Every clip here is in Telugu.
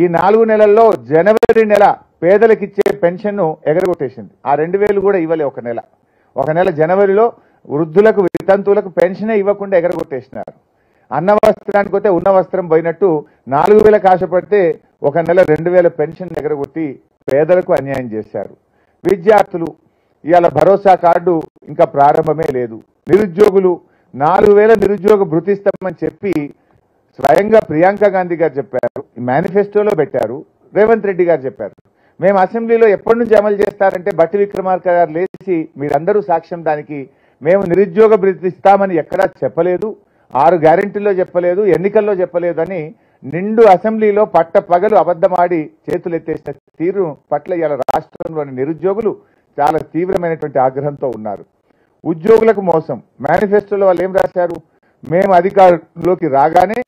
ఈ 4 నెలల్లో జనవరి నెల పేదలకు ఇచ్చే పెన్షన్ ఎగరగొట్టేసింది. ఆ 2000 కూడా ఇవ్వలే. ఒక నెల జనవరిలో వృద్ధులకు వితంతువులకు పెన్షనే ఇవ్వకుండా ఎగరగొట్టేసినారు. అన్న వస్త్రానికి పోతే ఉన్న వస్త్రం పోయినట్టు 4000 ఆశపడితే ఒక నెల 2000 పెన్షన్ ఎగరగొట్టి పేదలకు అన్యాయం చేశారు. విద్యార్థులు ఇవాళ భరోసా కార్డు ఇంకా ప్రారంభమే లేదు. నిరుద్యోగులు 4000 నిరుద్యోగ భృతి ఇస్తామని చెప్పి స్వయంగా ప్రియాంక గాంధీ గారు చెప్పారు, మేనిఫెస్టోలో పెట్టారు, రేవంత్ రెడ్డి గారు చెప్పారు. మేము అసెంబ్లీలో ఎప్పటి నుంచి అమలు చేస్తారంటే బట్టి విక్రమార్క గారు లేచి మీరందరూ సాక్ష్యం దానికి మేము నిరుద్యోగ భృతి ఇస్తామని ఎక్కడా చెప్పలేదు, 6 గ్యారెంటీల్లో చెప్పలేదు, ఎన్నికల్లో చెప్పలేదు అని నిండు అసెంబ్లీలో పగలు అబద్ధమాడి చేతులెత్తేసిన తీరు పట్ల ఇవాళ రాష్ట్రంలోని నిరుద్యోగులు చాలా తీవ్రమైనటువంటి ఆగ్రహంతో ఉన్నారు. ఉద్యోగులకు మోసం. మేనిఫెస్టోలో వాళ్ళు ఏం రాశారు? మేము అధికారంలోకి రాగానే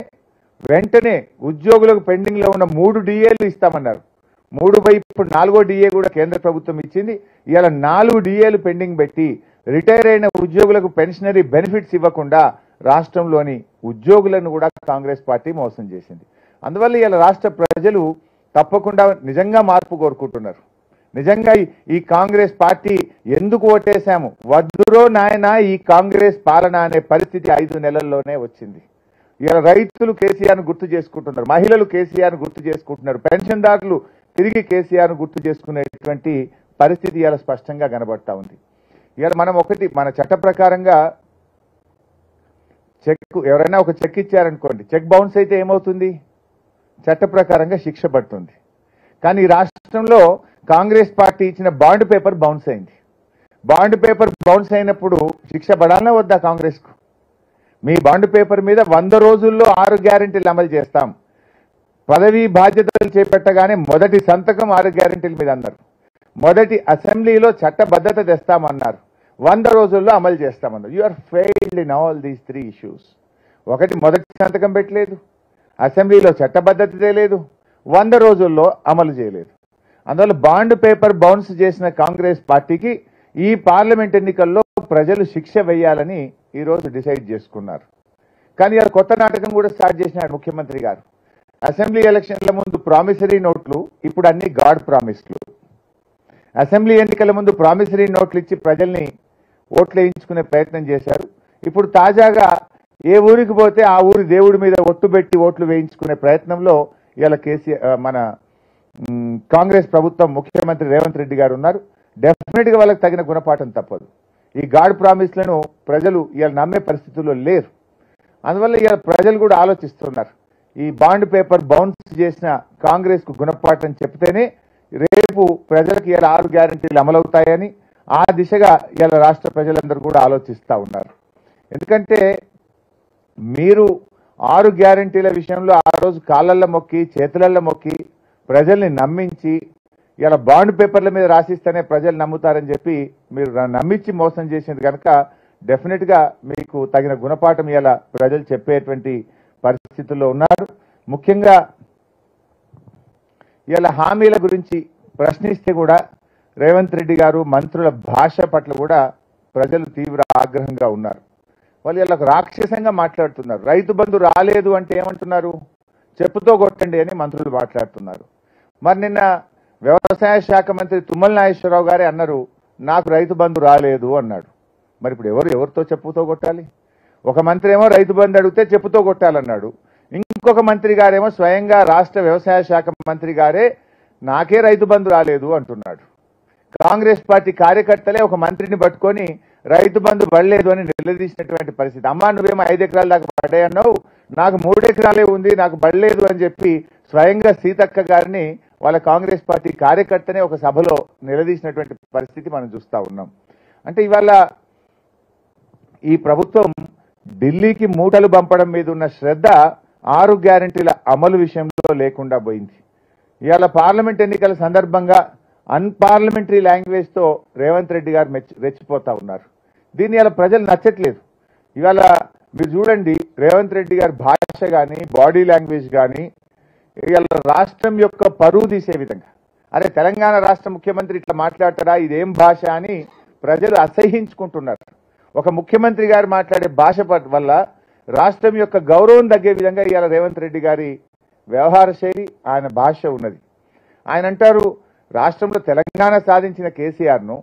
వెంటనే ఉద్యోగులకు పెండింగ్ లో ఉన్న 3 డిఏలు ఇస్తామన్నారు. 3 ఇప్పుడు 4వ డిఏ కూడా కేంద్ర ప్రభుత్వం ఇచ్చింది. ఇవాళ 4 డిఏలు పెండింగ్ పెట్టి రిటైర్ అయిన ఉద్యోగులకు పెన్షనరీ బెనిఫిట్స్ ఇవ్వకుండా రాష్ట్రంలోని ఉద్యోగులను కూడా కాంగ్రెస్ పార్టీ మోసం చేసింది. అందువల్ల ఇవాళ రాష్ట్ర ప్రజలు తప్పకుండా నిజంగా మార్పు కోరుకుంటున్నారు. నిజంగా ఈ కాంగ్రెస్ పార్టీ ఎందుకు ఓటేశాము, వద్దురో నాయన ఈ కాంగ్రెస్ పాలన అనే పరిస్థితి 5 నెలల్లోనే వచ్చింది. ఇలా రైతులు కేసీఆర్ను గుర్తు చేసుకుంటున్నారు, మహిళలు కేసీఆర్ను గుర్తు చేసుకుంటున్నారు, పెన్షన్దారులు తిరిగి కేసీఆర్ను గుర్తు చేసుకునేటువంటి పరిస్థితి ఇలా స్పష్టంగా కనబడతా ఉంది. ఇలా మనం మన చట్ట ప్రకారంగా ఎవరైనా ఒక చెక్ ఇచ్చారనుకోండి, చెక్ బౌన్స్ అయితే ఏమవుతుంది? చట్ట ప్రకారంగా శిక్ష పడుతుంది. కానీ ఈ రాష్ట్రంలో కాంగ్రెస్ పార్టీ ఇచ్చిన బాండ్ పేపర్ బౌన్స్ అయింది. బాండ్ పేపర్ బౌన్స్ అయినప్పుడు శిక్ష పడాలనే వద్దా కాంగ్రెస్కు? మీ బాండ్ పేపర్ మీద 100 రోజుల్లో 6 గ్యారెంటీలు అమలు చేస్తాం, పదవీ బాధ్యతలు చేపట్టగానే మొదటి సంతకం 6 గ్యారెంటీల మీద అన్నారు, మొదటి అసెంబ్లీలో చట్టబద్ధత తెస్తామన్నారు, 100 రోజుల్లో అమలు చేస్తామన్నారు. You are failed in all these 3 issues. ఒకటి, మొదటి సంతకం పెట్టలేదు, అసెంబ్లీలో చట్టబద్ధత లేదు, 100 రోజుల్లో అమలు చేయలేదు. అందువల్ల బాండ్ పేపర్ బౌన్స్ చేసిన కాంగ్రెస్ పార్టీకి ఈ పార్లమెంట్ ఎన్నికల్లో ప్రజలు శిక్ష వేయాలని ఈరోజు డిసైడ్ చేసుకున్నారు. కానీ ఇలా కొత్త నాటకం కూడా స్టార్ట్ చేసినాడు ముఖ్యమంత్రి గారు. అసెంబ్లీ ఎలక్షన్ల ముందు ప్రామిసరీ నోట్లు, ఇప్పుడు అన్ని గాడ్ ప్రామిస్లు. అసెంబ్లీ ఎన్నికల ముందు ప్రామిసరీ నోట్లు ఇచ్చి ప్రజల్ని ఓట్లు వేయించుకునే ప్రయత్నం చేశారు. ఇప్పుడు తాజాగా ఏ ఊరికి పోతే ఆ ఊరి దేవుడి మీద ఒట్టు పెట్టి ఓట్లు వేయించుకునే ప్రయత్నంలో ఇలా మన కాంగ్రెస్ ప్రభుత్వం, ముఖ్యమంత్రి రేవంత్ రెడ్డి గారు ఉన్నారు. డెఫినెట్గా వాళ్ళకి తగిన గుణపాఠం తప్పదు. ఈ గాడ్ ప్రామిస్లను ప్రజలు ఇవాళ నమ్మే పరిస్థితుల్లో లేరు. అందువల్ల ఇవాళ ప్రజలు కూడా ఆలోచిస్తున్నారు, ఈ బాండ్ పేపర్ బౌన్స్ చేసిన కాంగ్రెస్ కు గుణపాఠం చెప్తేనే రేపు ప్రజలకు ఇవాళ 6 గ్యారెంటీలు అమలవుతాయని ఆ దిశగా ఇవాళ రాష్ట్ర ప్రజలందరూ కూడా ఆలోచిస్తూ ఉన్నారు. ఎందుకంటే మీరు 6 గ్యారెంటీల విషయంలో ఆ రోజు కాళ్ళల్లో మొక్కి చేతులల్లో మొక్కి ప్రజల్ని నమ్మించి ఇలా బాండ్ పేపర్ల మీద రాసిస్తేనే ప్రజలు నమ్ముతారని చెప్పి మీరు నమ్మించి మోసం చేసింది కనుక డెఫినెట్గా మీకు తగిన గుణపాఠం ఇలా ప్రజలు చెప్పేటువంటి పరిస్థితుల్లో ఉన్నారు. ముఖ్యంగా ఇలా హామీల గురించి ప్రశ్నిస్తే కూడా రేవంత్ రెడ్డి గారు మంత్రుల భాష పట్ల కూడా ప్రజలు తీవ్ర ఆగ్రహంగా ఉన్నారు. వాళ్ళు ఇలా రాక్షసంగా మాట్లాడుతున్నారు. రైతు బంధు రాలేదు అంటే ఏమంటున్నారు? చెప్పుతో కొట్టండి అని మంత్రులు మాట్లాడుతున్నారు. మరి నిన్న వ్యవసాయ శాఖ మంత్రి తుమ్మల నాగేశ్వరరావు గారే అన్నారు, నాకు రైతు బంధు రాలేదు అన్నాడు. మరి ఇప్పుడు ఎవరితో చెప్పుతో కొట్టాలి? ఒక మంత్రి ఏమో రైతు బంధు అడిగితే చెప్పుతో కొట్టాలన్నాడు, ఇంకొక మంత్రి గారేమో స్వయంగా రాష్ట్ర వ్యవసాయ శాఖ మంత్రి గారే నాకే రైతు బంధు రాలేదు అంటున్నాడు. కాంగ్రెస్ పార్టీ కార్యకర్తలే ఒక మంత్రిని పట్టుకొని రైతు బంధు పడలేదు అని నిలదీసినటువంటి పరిస్థితి. అమ్మా నువ్వేమో 5 ఎకరాల దాకా పడ్డాయన్నావు, నాకు 3 ఎకరాలే ఉంది, నాకు పడలేదు అని చెప్పి స్వయంగా సీతక్క గారిని వాళ్ళ కాంగ్రెస్ పార్టీ కార్యకర్తనే ఒక సభలో నిలదీసినటువంటి పరిస్థితి మనం చూస్తూ ఉన్నాం. అంటే ఇవాళ ఈ ప్రభుత్వం ఢిల్లీకి మూటలు పంపడం మీద ఉన్న శ్రద్ధ 6 గ్యారెంటీల అమలు విషయంలో లేకుండా పోయింది. ఇవాళ పార్లమెంట్ ఎన్నికల సందర్భంగా అన్పార్లమెంటరీ లాంగ్వేజ్తో రేవంత్ రెడ్డి గారు రెచ్చిపోతా ఉన్నారు. దీన్ని ఇలా ప్రజలు నచ్చట్లేదు. ఇవాళ మీరు చూడండి, రేవంత్ రెడ్డి గారి భాష కానీ బాడీ లాంగ్వేజ్ కానీ ఇవాళ రాష్ట్రం యొక్క పరువు తీసే విధంగా, అరే తెలంగాణ రాష్ట్ర ముఖ్యమంత్రి ఇట్లా మాట్లాడతారా, ఇదేం భాష అని ప్రజలు అసహ్యించుకుంటున్నారు. ఒక ముఖ్యమంత్రి గారు మాట్లాడే భాష వల్ల రాష్ట్రం యొక్క గౌరవం తగ్గే విధంగా ఇవాళ రేవంత్ రెడ్డి గారి వ్యవహార శైలి, ఆయన భాష ఉన్నది. ఆయన అంటారు, రాష్ట్రంలో తెలంగాణ సాధించిన కేసీఆర్ను